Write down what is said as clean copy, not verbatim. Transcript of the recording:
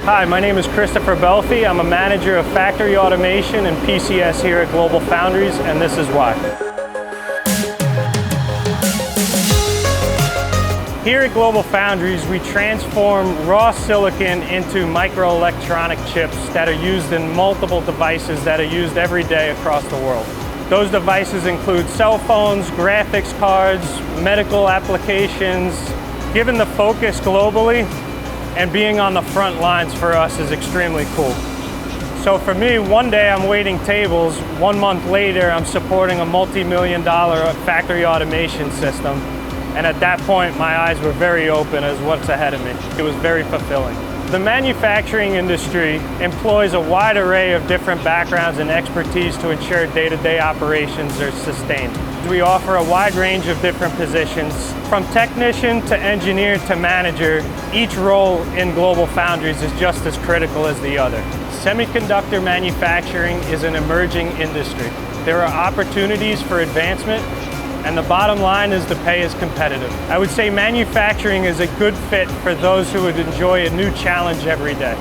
Hi, my name is Christopher Belfi. I'm a manager of factory automation and PCS here at GlobalFoundries, and this is why. Here at GlobalFoundries, we transform raw silicon into microelectronic chips that are used in multiple devices that are used every day across the world. Those devices include cell phones, graphics cards, medical applications. Given the focus globally and being on the front lines for us is extremely cool. So for me, one day I'm waiting tables, 1 month later I'm supporting a multi-million-dollar factory automation system. And at that point, my eyes were very open as what's ahead of me. It was very fulfilling. The manufacturing industry employs a wide array of different backgrounds and expertise to ensure day-to-day operations are sustained. We offer a wide range of different positions, from technician to engineer to manager. Each role in GlobalFoundries is just as critical as the other. Semiconductor manufacturing is an emerging industry. There are opportunities for advancement, and the bottom line is the pay is competitive. I would say manufacturing is a good fit for those who would enjoy a new challenge every day.